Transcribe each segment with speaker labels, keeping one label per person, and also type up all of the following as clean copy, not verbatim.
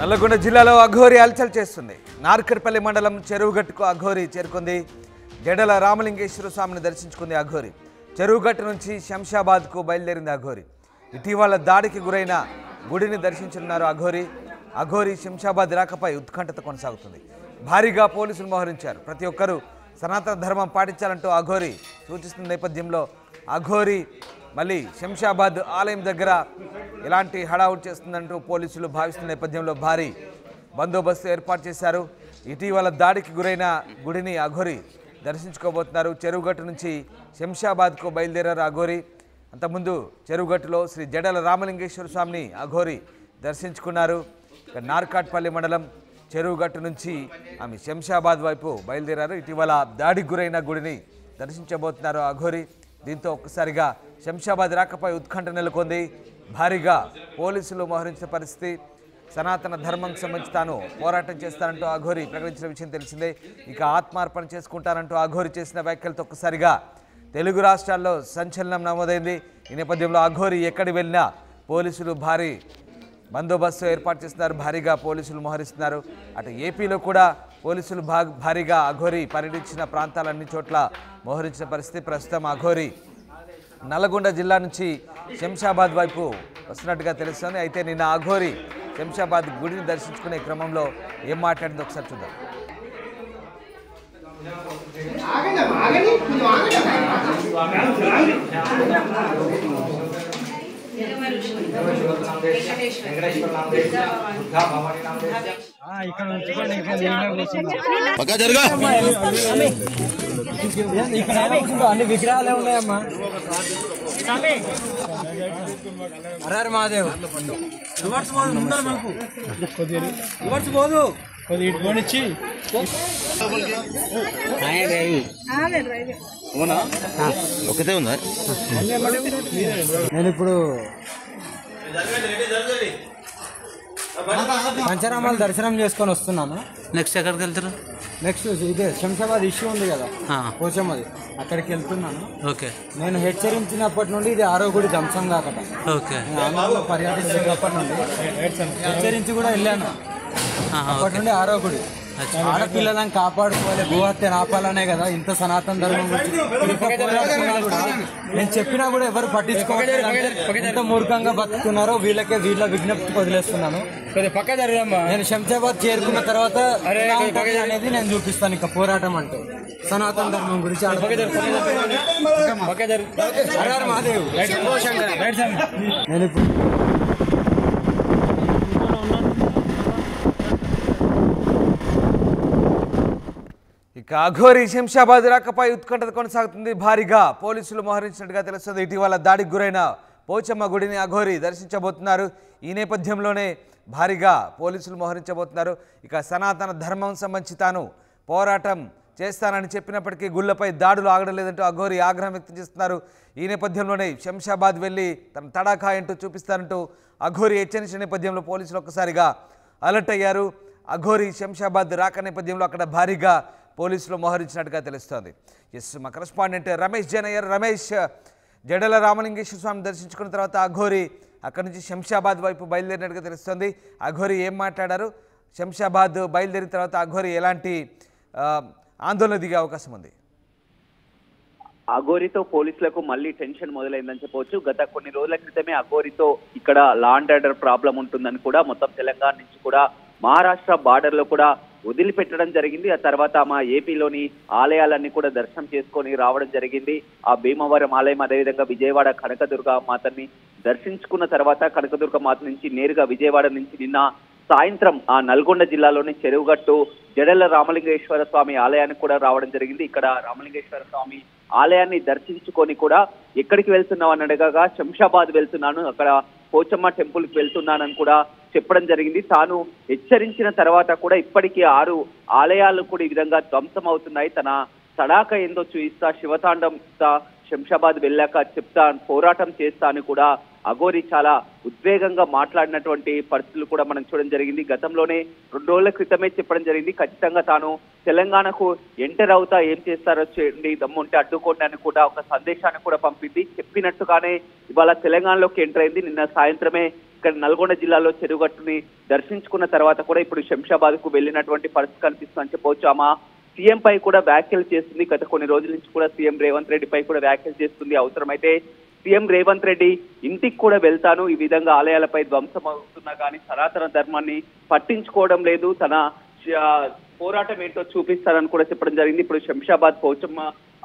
Speaker 1: నల్లగొండ జిల్లాలో అఘోరి అల్చల్ చేస్తుంది. నార్కట్పల్లి మండలం చెరువుగట్టుకు అఘోరి చేరుకుంది. జడల రామలింగేశ్వర స్వామిని దర్శించుకుంది అఘోరి. చెరువుగట్టు నుంచి శంషాబాద్కు బయలుదేరింది అఘోరి. ఇటీవల దాడికి గురైన గుడిని దర్శించనున్నారు అఘోరి. అఘోరి శంషాబాద్ రాకపై ఉత్కంఠత కొనసాగుతుంది. భారీగా పోలీసులు మోహరించారు. ప్రతి ఒక్కరూ సనాతన ధర్మం పాటించాలంటూ అఘోరి సూచిస్తున్న నేపథ్యంలో అఘోరి మళ్ళీ శంషాబాద్ ఆలయం దగ్గర ఎలాంటి హడావుడి చేస్తుందంటూ పోలీసులు భావిస్తున్న నేపథ్యంలో భారీ బందోబస్తు ఏర్పాటు చేశారు. ఇటీవల దాడికి గురైన గుడిని అఘోరి దర్శించుకోబోతున్నారు. చెరువుగట్టు నుంచి శంషాబాద్కు బయలుదేరారు అఘోరి. అంతకుముందు చెరువుగట్టులో శ్రీ జడల రామలింగేశ్వర స్వామిని అఘోరి దర్శించుకున్నారు. నార్కట్పల్లి మండలం చెరువుగట్టు నుంచి ఆమె శంషాబాద్ వైపు బయలుదేరారు. ఇటీవల దాడికి గురైన గుడిని దర్శించబోతున్నారు అఘోరి. దీంతో ఒక్కసారిగా శంషాబాద్ రాకపై ఉత్కంఠ నెలకొంది. భారీగా పోలీసులు మోహరించిన పరిస్థితి. సనాతన ధర్మం సంబంధించి తాను పోరాటం చేస్తానంటూ అఘోరి ప్రకటించిన విషయం తెలిసిందే. ఇక ఆత్మార్పణ చేసుకుంటానంటూ అఘోరి చేసిన వ్యాఖ్యలతో ఒక్కసారిగా తెలుగు రాష్ట్రాల్లో సంచలనం నమోదైంది. ఈ నేపథ్యంలో అఘోరి ఎక్కడి వెళ్ళినా పోలీసులు భారీ బందోబస్తు ఏర్పాటు చేస్తున్నారు. భారీగా పోలీసులు మోహరిస్తున్నారు. అటు ఏపీలో కూడా పోలీసులు భారీగా అఘోరి పర్యటించిన ప్రాంతాలన్ని చోట్ల మోహరించిన పరిస్థితి. ప్రస్తుతం అఘోరి నల్లగొండ జిల్లా నుంచి శంషాబాద్ వైపు వస్తున్నట్టుగా తెలుస్తోంది. అయితే నిన్న అఘోరి శంషాబాద్ గుడిని దర్శించుకునే క్రమంలో ఏం మాట్లాడిందో ఒకసారి చూద్దాం.
Speaker 2: అన్ని విగ్రహాలే ఉన్నాయమ్మా. హర మహాదేవ్ పోదు కొద్దిచ్చి
Speaker 3: ఒకటే ఉందా?
Speaker 2: నేను ఇప్పుడు పంచరామాలు దర్శనం చేసుకొని వస్తున్నాను.
Speaker 3: నెక్స్ట్ ఎక్కడికి వెళ్తారు?
Speaker 2: నెక్స్ట్ ఇదే శంషాబాద్ ఇష్యూ ఉంది కదా పోచమ్మది, అక్కడికి వెళ్తున్నాను.
Speaker 3: ఓకే.
Speaker 2: నేను హెచ్చరించినప్పటి నుండి ఇది ఆరో గుడి ధ్వంసం కాకట.
Speaker 3: ఓకే.
Speaker 2: ఆంధ్రలో పర్యటించినప్పటి నుండి హెచ్చరించి కూడా వెళ్ళాను. అప్పటి నుండి ఆరో గుడి ఆడపిల్లలను కాపాడుకోవాలి, భూహత్య ఆపాలనే కదా ఇంత సనాతన ధర్మం గురించి నేను చెప్పినా కూడా ఎవరు పట్టించుకోవాలి. ఎంత మూర్ఖంగా బతుకుతున్నారో వీళ్ళ విజ్ఞప్తి వదిలేస్తున్నాను. నేను శంషాబాద్ చేరుకున్న తర్వాత అనేది నేను చూపిస్తాను. ఇంకా పోరాటం అంటే సనాతన ధర్మం గురించి మహాదేవ్. నేను ఇప్పుడు
Speaker 1: ఇక అఘోరి శంషాబాద్ రాకపై ఉత్కంఠత కొనసాగుతుంది. భారీగా పోలీసులు మోహరించినట్టుగా తెలుస్తుంది. ఇటీవల దాడికి గురైన పోచమ్మ గుడిని అఘోరి దర్శించబోతున్నారు. ఈ నేపథ్యంలోనే భారీగా పోలీసులు మోహరించబోతున్నారు. ఇక సనాతన ధర్మం సంబంధించి తాను పోరాటం చేస్తానని చెప్పినప్పటికీ గుళ్లపై దాడులు ఆగడలేదంటూ అఘోరి ఆగ్రహం వ్యక్తం చేస్తున్నారు. ఈ నేపథ్యంలోనే శంషాబాద్ వెళ్ళి తన తడాఖా ఏంటూ చూపిస్తానంటూ అఘోరి హెచ్చరించిన నేపథ్యంలో పోలీసులు ఒక్కసారిగా అలర్ట్ అయ్యారు. అఘోరి శంషాబాద్ రాక నేపథ్యంలో అక్కడ భారీగా పోలీసులు మోహరించినట్టుగా తెలుస్తోంది. ఎస్, మా కరెస్పాండెంట్ రమేష్ జనయ్యర్. రమేష్, జడల రామలింగేశ్వర స్వామిని దర్శించుకున్న తర్వాత అఘోరి అక్కడి నుంచి శంషాబాద్ వైపు బయలుదేరినట్టుగా తెలుస్తోంది. అఘోరి ఏం మాట్లాడారు? శంషాబాద్ బయలుదేరిన తర్వాత అఘోరి ఎలాంటి ఆందోళన దిగే అవకాశం ఉంది?
Speaker 4: అఘోరితో పోలీసులకు మళ్ళీ టెన్షన్ మొదలైందని చెప్పవచ్చు. గత కొన్ని రోజుల క్రితమే అఘోరితో ఇక్కడ లా అండ్ ఆర్డర్ ప్రాబ్లం ఉంటుందని కూడా మొత్తం తెలంగాణ నుంచి కూడా మహారాష్ట్ర బార్డర్ లో కూడా వదిలిపెట్టడం జరిగింది. ఆ తర్వాత మా ఏపీలోని ఆలయాలన్నీ కూడా దర్శనం చేసుకొని రావడం జరిగింది. ఆ భీమవరం ఆలయం, అదేవిధంగా విజయవాడ కనకదుర్గ మాతని దర్శించుకున్న తర్వాత కనకదుర్గ మాత నుంచి నేరుగా విజయవాడ నుంచి నిన్న సాయంత్రం ఆ నల్గొండ జిల్లాలోని చెరువుగట్టు జడల రామలింగేశ్వర స్వామి ఆలయానికి కూడా రావడం జరిగింది. ఇక్కడ రామలింగేశ్వర స్వామి ఆలయాన్ని దర్శించుకొని కూడా ఎక్కడికి వెళ్తున్నావు అని అడగగా శంషాబాద్ వెళ్తున్నాను, అక్కడ పోచమ్మ టెంపుల్కి వెళ్తున్నానని కూడా చెప్పడం జరిగింది. తాను హెచ్చరించిన తర్వాత కూడా ఇప్పటికీ 6 ఆలయాలు కూడా ఈ విధంగా ధ్వంసం అవుతున్నాయి. తన తడాక ఏందో చూయిస్తా, శివతాండం శంషాబాద్ వెళ్ళాక చెప్తా, పోరాటం చేస్తా అని కూడా అఘోరి చాలా ఉద్వేగంగా మాట్లాడినటువంటి పరిస్థితులు కూడా మనం చూడడం జరిగింది. గతంలోనే 2 రోజుల క్రితమే చెప్పడం జరిగింది, ఖచ్చితంగా తాను తెలంగాణకు ఎంటర్ అవుతా, ఏం చేస్తారో చేయండి, దమ్ముంటే అడ్డుకోండి అని కూడా ఒక సందేశాన్ని కూడా పంపింది. చెప్పినట్టుగానే ఇవాళ తెలంగాణలోకి ఎంటర్ అయింది. నిన్న సాయంత్రమే ఇక్కడ నల్గొండ జిల్లాలో చెరువుగట్టుని దర్శించుకున్న తర్వాత కూడా ఇప్పుడు శంషాబాద్ కు వెళ్ళినటువంటి పరిస్థితి కనిపిస్తుందని చెప్పవచ్చు. ఆమె సీఎం పై కూడా వ్యాఖ్యలు చేస్తుంది. గత కొన్ని రోజుల నుంచి కూడా సీఎం రేవంత్ రెడ్డి పై కూడా వ్యాఖ్యలు చేస్తుంది. అవసరమైతే సీఎం రేవంత్ రెడ్డి ఇంటికి కూడా వెళ్తాను, ఈ విధంగా ఆలయాలపై ధ్వంసం అవుతున్నా కానీ సనాతన ధర్మాన్ని పట్టించుకోవడం లేదు, తన పోరాటం ఏంటో చూపిస్తారని కూడా చెప్పడం జరిగింది. ఇప్పుడు శంషాబాద్ పోచమ్మ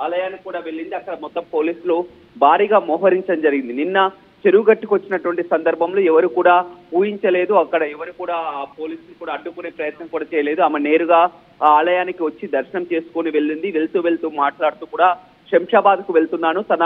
Speaker 4: ఆలయానికి కూడా వెళ్ళింది. అక్కడ మొత్తం పోలీసులు భారీగా మోహరించడం జరిగింది. నిన్న చెరువుగట్టుకు వచ్చినటువంటి సందర్భంలో ఎవరు కూడా ఊహించలేదు, అక్కడ ఎవరు కూడా పోలీసులు కూడా అడ్డుకునే ప్రయత్నం కూడా చేయలేదు. ఆమె నేరుగా ఆ ఆలయానికి వచ్చి దర్శనం చేసుకుని వెళ్ళింది. వెళ్తూ మాట్లాడుతూ కూడా శంషాబాద్ కు వెళ్తున్నాను, తన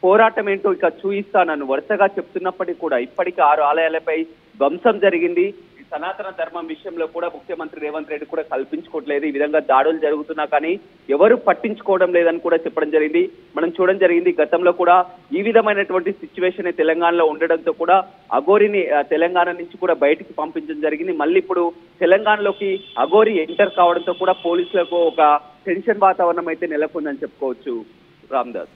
Speaker 4: పోరాటం ఏంటో ఇక చూయిస్తానని వరుసగా చెప్తున్నప్పటికీ కూడా ఇప్పటికీ 6 ఆలయాలపై ధ్వంసం జరిగింది. సనాతన ధర్మం విషయంలో కూడా ముఖ్యమంత్రి రేవంత్ రెడ్డి కూడా కల్పించుకోవట్లేదు. ఈ విధంగా దాడులు జరుగుతున్నా కానీ ఎవరు పట్టించుకోవడం లేదని కూడా చెప్పడం జరిగింది. మనం చూడడం జరిగింది గతంలో కూడా ఈ విధమైనటువంటి సిచ్యువేషన్ తెలంగాణలో ఉండడంతో కూడా అఘోరిని తెలంగాణ నుంచి కూడా బయటికి పంపించడం జరిగింది. మళ్ళీ ఇప్పుడు తెలంగాణలోకి అఘోరి ఎంటర్ కావడంతో కూడా పోలీసులకు ఒక టెన్షన్ వాతావరణం అయితే నెలకొందని చెప్పుకోవచ్చు. Ramdas.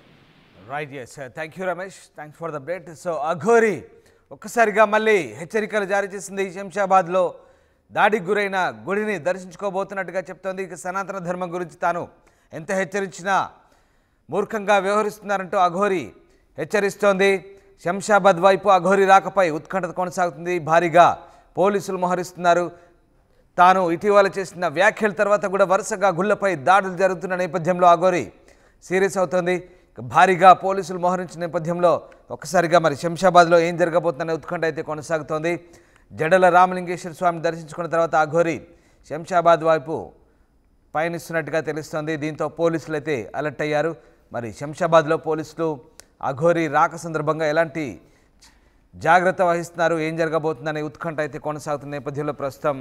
Speaker 1: Right, yes, thank you Ramesh, thanks for the update. So అఘోరి ఒక్కసారిగా మళ్ళీ హెచ్చరికలు జారీ చేసింది. శంషాబాద్లో దాడికి గురైన గుడిని దర్శించుకోబోతున్నట్టుగా చెప్తోంది. ఇక సనాతన ధర్మం గురించి తాను ఎంత హెచ్చరించినా మూర్ఖంగా వ్యవహరిస్తున్నారంటూ అఘోరి హెచ్చరిస్తోంది. శంషాబాద్ వైపు అఘోరి రాకపై ఉత్కంఠత కొనసాగుతుంది. భారీగా పోలీసులు మోహరిస్తున్నారు. తాను ఇటీవల చేసిన వ్యాఖ్యల తర్వాత కూడా వరుసగా గుళ్లపై దాడులు జరుగుతున్న నేపథ్యంలో అఘోరి సీరియస్ అవుతోంది. భారీగా పోలీసులు మోహరించిన నేపథ్యంలో ఒక్కసారిగా మరి శంషాబాద్లో ఏం జరగబోతుందనే ఉత్కంఠ అయితే కొనసాగుతోంది. జడల రామలింగేశ్వర స్వామిని దర్శించుకున్న తర్వాత అఘోరి శంషాబాద్ వైపు పయనిస్తున్నట్టుగా తెలుస్తోంది. దీంతో పోలీసులు అయితే అలర్ట్ అయ్యారు. మరి శంషాబాద్లో పోలీసులు అఘోరి రాక సందర్భంగా ఎలాంటి జాగ్రత్త వహిస్తున్నారు, ఏం జరగబోతుందనే ఉత్కంఠ అయితే కొనసాగుతున్న నేపథ్యంలో ప్రస్తుతం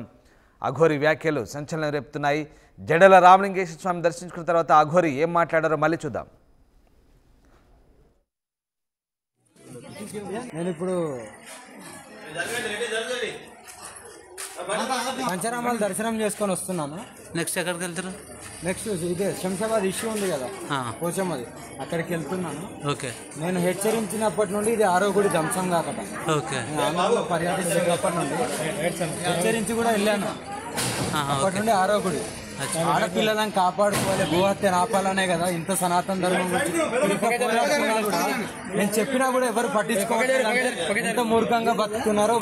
Speaker 1: అఘోరి వ్యాఖ్యలు సంచలనం రేపుతున్నాయి. జడల రామలింగేశ్వర స్వామిని దర్శించుకున్న తర్వాత అఘోరి ఏం మాట్లాడారో మళ్ళీ చూద్దాం.
Speaker 2: నేను ఇప్పుడు పంచరామాలు దర్శనం చేసుకొని వస్తున్నాను.
Speaker 3: నెక్స్ట్ ఎక్కడికి వెళ్తారు?
Speaker 2: నెక్స్ట్ ఇదే శంషాబాద్ ఇష్యూ ఉంది కదా పోచమ్మది, అక్కడికి వెళ్తున్నాను.
Speaker 3: ఓకే.
Speaker 2: నేను హెచ్చరించినప్పటి నుండి ఇది 6వ గుడి ధ్వంసం కాకట.
Speaker 3: ఓకే.
Speaker 2: ఆంధ్రలో పర్యటించినప్పటి నుండి హెచ్చరించి కూడా వెళ్ళాను. అప్పటి నుండి 6వ గుడి. ఆడపిల్లలను కాపాడుకోవాలి, గోహత్యను ఆపాలనే కదా ఇంత సనాతన ధర్మం గురించి నేను చెప్పినా కూడా ఎవరు పట్టించుకోవాలి. ఎంత మూర్ఖంగా బతుకుతున్నారో